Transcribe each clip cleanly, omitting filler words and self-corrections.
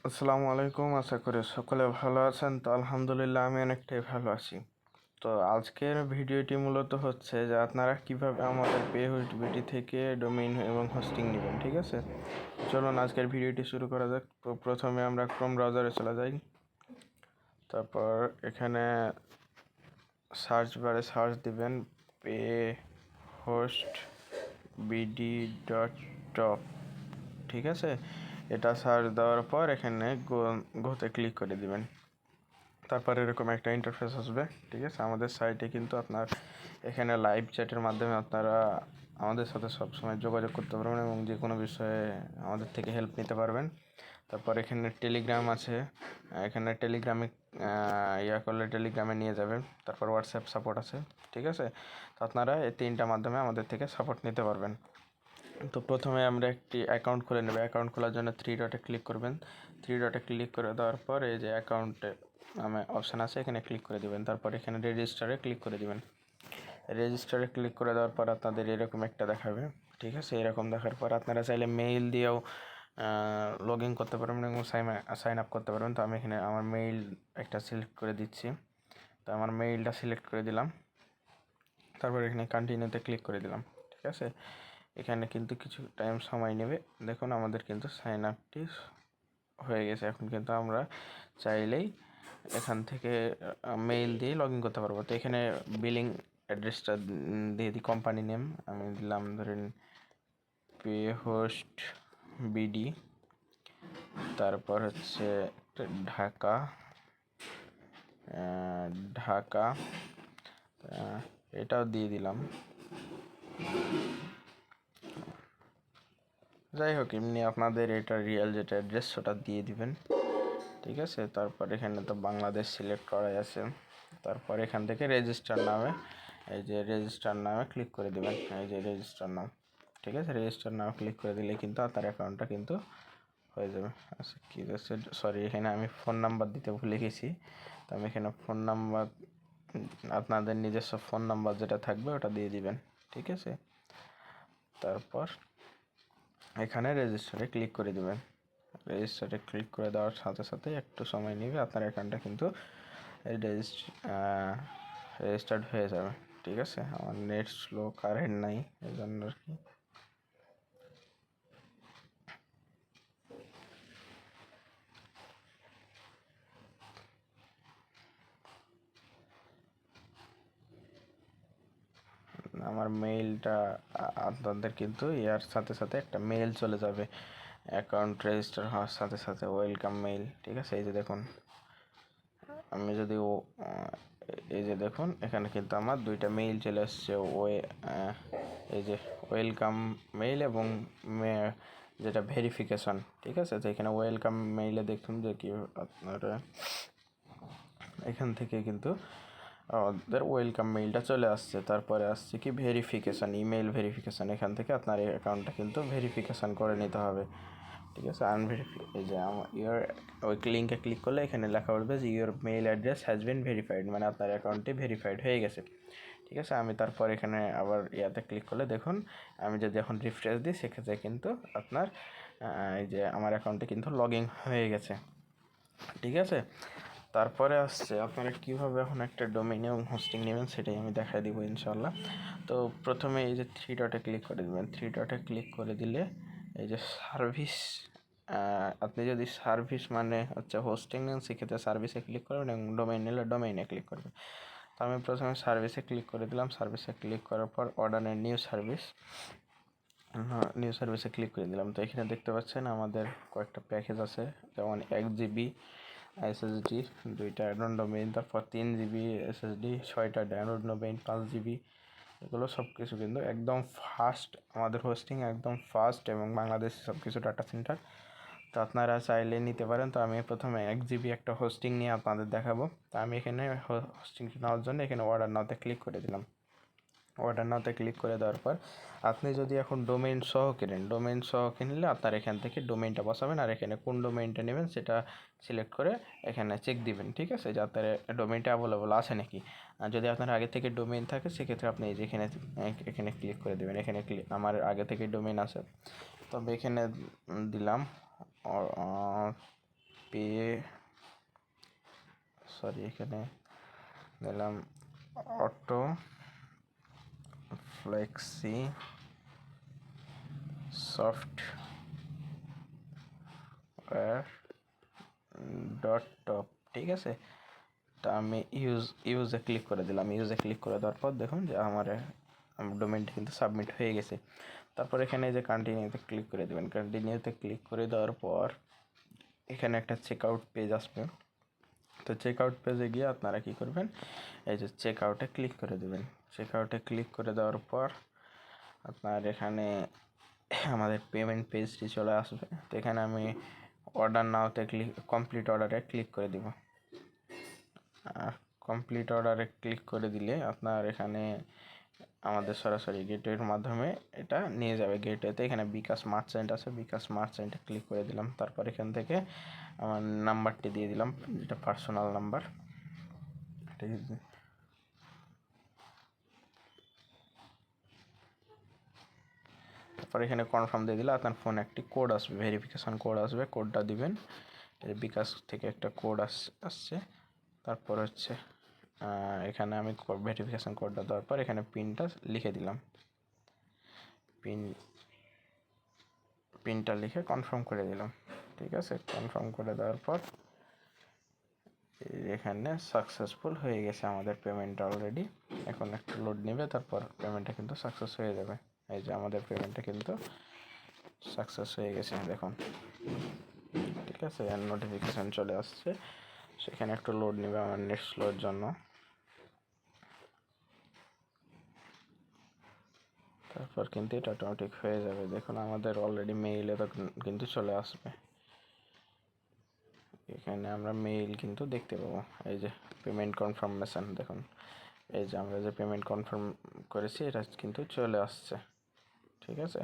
আসসালামু আলাইকুম, আশা করি সকলে ভালো আছেন। তো আলহামদুলিল্লাহ আমি অনেকটাই ভালো আছি। তো আজকের ভিডিওটি মূলত হচ্ছে যে আপনারা কিভাবে আমাদের PayHost থেকে ডোমেইন এবং হোস্টিং নেবেন। ঠিক আছে, চলুন আজকের ভিডিওটি শুরু করা যাক। তো প্রথমে আমরা ক্রোম ব্রাউজারে চলে যাই। তারপর এখানে সার্চ বারে সার্চ দিবেন payhostbd.top। ঠিক আছে, এটা সার্চ দেওয়ার পর এখানে গোতে ক্লিক করে দিবেন। তারপর এরকম একটা ইন্টারফেস আসবে। ঠিক আছে, আমাদের সাইটে কিন্তু আপনার এখানে লাইভ চ্যাটের মাধ্যমে আপনারা আমাদের সাথে সবসময় যোগাযোগ করতে পারবেন এবং যে কোনো বিষয়ে আমাদের থেকে হেল্প নিতে পারবেন। তারপর এখানে টেলিগ্রাম আছে, এখানে টেলিগ্রামে করলে টেলিগ্রামে নিয়ে যাবেন। তারপর হোয়াটসঅ্যাপ সাপোর্ট আছে। ঠিক আছে, তো আপনারা এই তিনটা মাধ্যমে আমাদের থেকে সাপোর্ট নিতে পারবেন। তো প্রথমে আমরা একটি অ্যাকাউন্ট খুলে নেব। অ্যাকাউন্ট খোলার জন্য থ্রি ডটে ক্লিক করবেন। থ্রি ডটে ক্লিক করে দেওয়ার পর এই যে অ্যাকাউন্টে অপশান আছে, এখানে ক্লিক করে দেবেন। তারপর এখানে রেজিস্টারে ক্লিক করে দেবেন। রেজিস্টারে ক্লিক করে দেওয়ার পর আপনাদের এরকম একটা দেখাবে। ঠিক আছে, এরকম দেখার পর আপনারা চাইলে মেইল দিয়েও লগ ইন করতে পারবেন এবং সাইন আপ করতে পারবেন। তো আমি এখানে আমার মেইল একটা সিলেক্ট করে দিচ্ছি। তো আমার মেইলটা সিলেক্ট করে দিলাম। তারপর এখানে কন্টিনিউতে ক্লিক করে দিলাম। ঠিক আছে, এখানে কিন্তু কিছু টাইম সময় নেবে। দেখুন আমাদের কিন্তু সাইন আপটি হয়ে গেছে। এখন কিন্তু আমরা চাইলেই এখান থেকে মেইল দিয়ে লগ ইন করতে পারবো। তো এখানে বিলিং অ্যাড্রেসটা দিয়ে দিই, কোম্পানি নেম আমি দিলাম ধরেন PayHost BD। তারপর হচ্ছে ঢাকা ঢাকা এটাও দিয়ে দিলাম। যাই হোক, এমনি আপনাদের এটা রিয়েল যেটা অ্যাড্রেস ওটা দিয়ে দিবেন। ঠিক আছে, তারপর এখানে তো বাংলাদেশ সিলেক্ট করাই আছে। তারপর এখান থেকে রেজিস্টার নামে এই যে রেজিস্টার নামে ক্লিক করে দেবেন। এই যে রেজিস্টার নাম। ঠিক আছে, রেজিস্টার নামে ক্লিক করে দিলে কিন্তু আপনার অ্যাকাউন্টটা কিন্তু হয়ে যাবে। আচ্ছা কি আছে, সরি এখানে আমি ফোন নাম্বার দিতে ভুলে গেছি। তো আমি এখানে ফোন নাম্বার, আপনাদের নিজস্ব ফোন নাম্বার যেটা থাকবে ওটা দিয়ে দিবেন। ঠিক আছে, তারপর এখানে রেজিস্টারে ক্লিক করে দেবেন। রেজিস্টারে ক্লিক করে দেওয়ার সাথে সাথে একটু সময় নেবে, আপনার অ্যাকাউন্টটা কিন্তু রেজিস্টার্ড হয়ে যাবে। ঠিক আছে, আমার নেট স্লো, কারেন্ট নাই, এই জন্য আর কি। আমার মেইলটা আপনাদের কিন্তু ইয়ার সাথে সাথে একটা মেইল চলে যাবে অ্যাকাউন্ট রেজিস্টার হওয়ার সাথে সাথে, ওয়েলকাম মেইল। ঠিক আছে, এই যে দেখুন আমি যদি এই যে দেখুন এখানে কিন্তু আমার দুইটা মেইল চলে আসছে, এই যে ওয়েলকাম মেইল এবং যেটা ভেরিফিকেশন। ঠিক আছে, তো এখানে ওয়েলকাম মেইলে দেখুন যে কি আপনার এখান থেকে কিন্তু আমাদের ওয়েলকাম মেইলটা চলে আসছে। তারপরে আসছে কি ভেরিফিকেশান, ইমেল ভেরিফিকেশান। এখান থেকে আপনার এই অ্যাকাউন্টটা কিন্তু ভেরিফিকেশান করে নিতে হবে। ঠিক আছে, এই যে ওই লিঙ্কে ক্লিক করলে এখানে লেখা উঠবে যে your mail address has been verified, মানে আপনার অ্যাকাউন্টটি ভেরিফাইড হয়ে গেছে। ঠিক আছে, আমি তারপর এখানে আবার ইয়াতে ক্লিক করলে দেখুন আমি যদি এখন রিফ্রেশ দিই সেক্ষেত্রে কিন্তু আপনার এই যে আমার অ্যাকাউন্টে কিন্তু লগ ইন হয়ে গেছে। ঠিক আছে, তারপরে আসছে আপনারা কীভাবে এখন একটা ডোমেইন এবং হোস্টিং নেবেন সেটাই আমি দেখাই দিব ইনশাল্লাহ। তো প্রথমে এই যে থ্রি ডটে ক্লিক করে দেবেন। থ্রি ডটে ক্লিক করে দিলে এই যে সার্ভিস, আপনি যদি সার্ভিস মানে হচ্ছে হোস্টিং নেন সেক্ষেত্রে সার্ভিসে ক্লিক করবেন এবং ডোমেইন নিলে ডোমেইনে ক্লিক করবেন। তো আমি প্রথমে সার্ভিসে ক্লিক করে দিলাম। সার্ভিসে ক্লিক করার পর অর্ডারের নিউ সার্ভিস, নিউ সার্ভিসে ক্লিক করে দিলাম। তো এখানে দেখতে পাচ্ছেন আমাদের কয়েকটা প্যাকেজ আছে, যেমন 1 GB SSD, 2টা অ্যাডন ডোমেইন, তারপর 3 GB SSD, 6টা ডাউনলোড ডোমেইন, 5 GB। এগুলো সব কিছু কিন্তু একদম ফাস্ট, আমাদের হোস্টিং একদম ফাস্ট এবং বাংলাদেশ সব কিছু ডাটা সেন্টার। তো আপনারা চাইলে নিতে পারেন। তো আমি প্রথমে 1 GB একটা হোস্টিং নিয়ে আপনাদের দেখাবো। তো আমি এখানে হোস্টিং নেওয়ার জন্য এখানে অর্ডার নাওতে ক্লিক করে দিলাম। অর্ডার নাওতে ক্লিক করে দেওয়ার পর আপনি যদি এখন ডোমেইন সহ কেনেন, ডোমেইন সহ কিনলে আপনার এখান থেকে ডোমেইনটা বসাবেন আর এখানে কোন ডোমেইনটা নেবেন সেটা সিলেক্ট করে এখানে চেক দিবেন। ঠিক আছে, যে আপনার ডোমেইনটা অ্যাভেলেবল আছে নাকি। আর যদি আপনার আগে থেকে ডোমেইন থাকে সেক্ষেত্রে আপনি এই যে এখানে ক্লিক করে দেবেন। এখানে আমার আগে থেকে ডোমেইন আছে, তবে এখানে দিলাম পে, সরি এখানে দিলাম auto flexi software dot top, ঠিক আছে। তো আমি ইউজে ক্লিক করে দিলাম। ইউজে ক্লিক করে দেওয়ার পর দেখুন যে আমার ডোমেনটি কিন্তু সাবমিট হয়ে গেছে। তারপর এখানে যে কন্টিনিউতে ক্লিক করে দেবেন। কন্টিনিউতে ক্লিক করে দেওয়ার পর এখানে একটা চেক আউট পেজ আসবে। তো চেক আউট পেজে গিয়ে আপনারা কী করবেন, এই যে চেক আউটে ক্লিক করে দেবেন। চেক আউটে ক্লিক করে দেওয়ার পর আপনার এখানে আমাদের পেমেন্ট পেজটি চলে আসবে। তো এখানে আমি অর্ডার নাওতে কমপ্লিট অর্ডারে ক্লিক করে দিব। কমপ্লিট অর্ডারে ক্লিক করে দিলে আপনার এখানে আমাদের সরাসরি গেটওয়ের মাধ্যমে এটা নিয়ে যাবে। গেটওয়েতে এখানে বিকাশ মার্চেন্ট আছে, বিকাশ মার্চেন্টে ক্লিক করে দিলাম। তারপর এখান থেকে আমার নাম্বারটি দিয়ে দিলাম, যেটা পার্সোনাল নাম্বার, ঠিক আছে। তারপর এখানে কনফার্ম দিয়ে দিলে আপনার ফোনে একটি কোড আসবে, ভেরিফিকেশান কোড আসবে। কোডটা দিবেন, বিকাশ থেকে একটা কোড আসছে। তারপর হচ্ছে এখানে আমি ভেরিফিকেশান কোডটা দেওয়ার পর এখানে পিনটা লিখে দিলাম। পিনটা লিখে কনফার্ম করে দিলাম, ঠিক আছে। কনফার্ম করে দেওয়ার পর এখানে সাকসেসফুল হয়ে গেছে আমাদের পেমেন্টটা অলরেডি। এখন একটু লোড নেবে, তারপর পেমেন্টটা কিন্তু সাকসেস হয়ে যাবে। এই যে আমাদের পেমেন্টটা কিন্তু সাকসেস হয়ে গেছে দেখুন, ঠিক আছে। আর নোটিফিকেশান চলে আসছে, সেখানে একটু লোড নেবে আমার নেট স্লোর জন্য। তারপর কিন্তু এটা অটোমেটিক হয়ে যাবে। দেখুন আমাদের অলরেডি মেইলে তো কিন্তু চলে আসবে। এখানে আমরা মেইল কিন্তু দেখতে পাবো, এই যে পেমেন্ট কনফার্মেশন। দেখুন এই যে আমরা যে পেমেন্ট কনফার্ম করেছি এটা কিন্তু চলে আসছে, ঠিক আছে।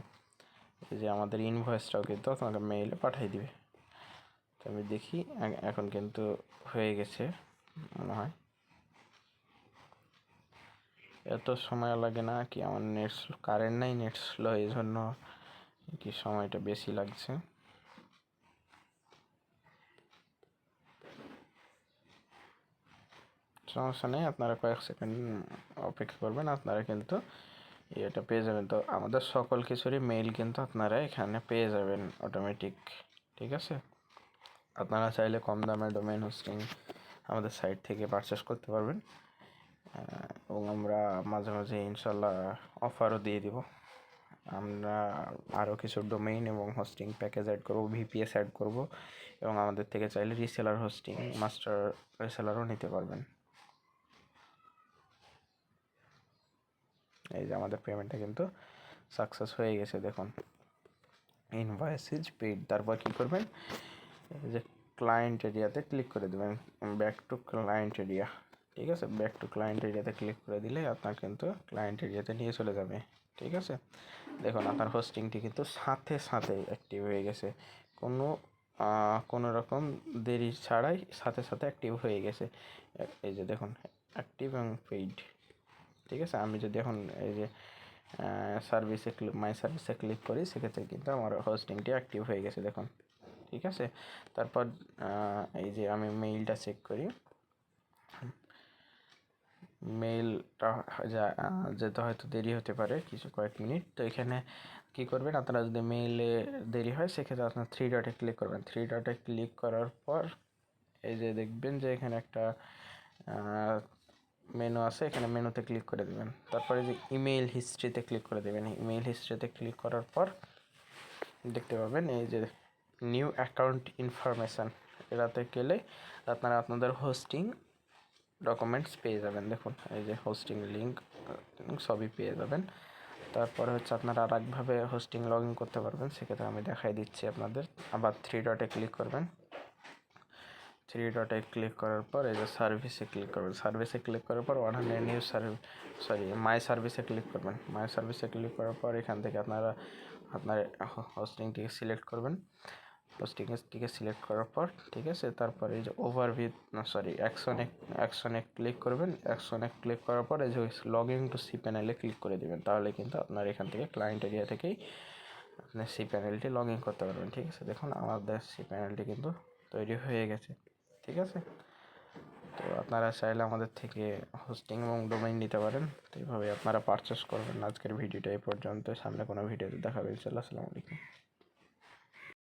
এই যে আমাদের ইনভয়েসটাও কিন্তু আপনাকে মেইলে পাঠিয়ে দিবে। তো আমি দেখি এখন কিন্তু হয়ে গেছে মনে হয়। এত সময় লাগে না কি, আমার নেট কারেন্ট নাই, নেট স্লো, এই জন্য কি সময়টা বেশি লাগছে। সমস্যা নেই, আপনারা কয়েক সেকেন্ড অপেক্ষা করবেন, আপনারা কিন্তু এটা পেয়ে যাবেন। তো আমাদের সকল কিছুরই মেইল কিন্তু আপনারা এখানে পেয়ে যাবেন অটোমেটিক, ঠিক আছে। আপনারা চাইলে কম দামে ডোমেইন হোস্টিং আমাদের সাইট থেকে পারচেস করতে পারবেন, এবং আমরা মাঝে মাঝে ইনশাল্লাহ অফারও দিয়ে দিব। আমরা আরও কিছু ডোমেইন এবং হোস্টিং প্যাকেজ অ্যাড করব, ভিপিএস অ্যাড করব, এবং আমাদের থেকে চাইলে রিসেলার হোস্টিং, মাস্টার রিসেলারও নিতে পারবেন। এই যে আমাদের পেমেন্টটা কিন্তু সাকসেস হয়ে গেছে দেখুন, ইনভয়েস ইজ পেইড। তারপর কী করবেন, এই যে ক্লায়েন্ট এরিয়াতে ক্লিক করে দেবেন, ব্যাক টু ক্লায়েন্ট এরিয়া, ঠিক আছে। ব্যাক টু ক্লায়েন্ট এরিয়াতে ক্লিক করে দিলে আপনার কিন্তু ক্লায়েন্ট এরিয়াতে নিয়ে চলে যাবে, ঠিক আছে। দেখুন আপনার হোস্টিংটি কিন্তু সাথে সাথে অ্যাক্টিভ হয়ে গেছে, কোনো রকম দেরি ছাড়াই সাথে সাথে অ্যাক্টিভ হয়ে গেছে। এই যে দেখুন অ্যাক্টিভ এবং পেইড, ঠিক আছে। আমি যদি এখন এই যে সার্ভিসে মাই সার্ভিসে ক্লিক করি, সেক্ষেত্রে কিন্তু আমার হোস্টিংটি অ্যাক্টিভ হয়ে গেছে দেখুন, ঠিক আছে। তারপর এই যে আমি মেইলটা চেক করি, মেইলটা যেতে হয়তো দেরি হতে পারে কিছু কয়েক মিনিট। তো এখানে কী করবেন, আপনারা যদি মেইলে দেরি হয় সেক্ষেত্রে আপনার থ্রি ডটে ক্লিক করবেন। থ্রি ডটে ক্লিক করার পর এই যে দেখবেন যে এখানে একটা মেনু আছে, এখানে মেনুতে ক্লিক করে দেবেন। তারপরে যে ইমেইল হিস্ট্রিতে ক্লিক করে দেবেন। ইমেইল হিস্ট্রিতে ক্লিক করার পর দেখতে পাবেন এই যে নিউ অ্যাকাউন্ট ইনফরমেশান, এটাতে গেলে আপনারা আপনাদের হোস্টিং ডকুমেন্টস পেয়ে যাবেন। দেখুন এই যে হোস্টিং লিঙ্ক সবই পেয়ে যাবেন। তারপরে হচ্ছে আপনারা আর একভাবে হোস্টিং লগ ইন করতে পারবেন, সেক্ষেত্রে আমি দেখাই দিচ্ছি আপনাদের। আবার থ্রি ডটে ক্লিক করবেন। থ্রি ডটে ক্লিক করার পর এই যে সার্ভিসে ক্লিক করবেন। সার্ভিসে ক্লিক করার পর নিউ সার্ভিস, মাই সার্ভিসে ক্লিক করবেন। মাই সার্ভিসে ক্লিক করার পর এখান থেকে আপনার হোস্টিংটিকে সিলেক্ট করবেন। হোস্টিংটিকে সিলেক্ট করার পর, ঠিক আছে। তারপরে এই যে ওভারভিউ অ্যাকশনে ক্লিক করবেন। অ্যাকশনে ক্লিক করার পর এই যে লগ ইন টু সি প্যানেলে ক্লিক করে দেবেন। তাহলে কিন্তু আপনার এখান থেকে ক্লায়েন্ট এরিয়া থেকেই আপনি সি প্যানেলটি লগ ইন করতে পারবেন, ঠিক আছে। দেখুন আমাদের সি প্যানেলটি কিন্তু তৈরি হয়ে গেছে। ঠিক আছে, তো আপনারা চাইলে আমাদের থেকে হোস্টিং এবং ডোমেইন নিতে পারেন। তো এইভাবে আপনারা পারচেস করবেন। আজকের ভিডিওটা এই পর্যন্ত, সামনে কোনো ভিডিওতে দেখা হবে ইনশাআল্লাহ। আসসালামু আলাইকুম।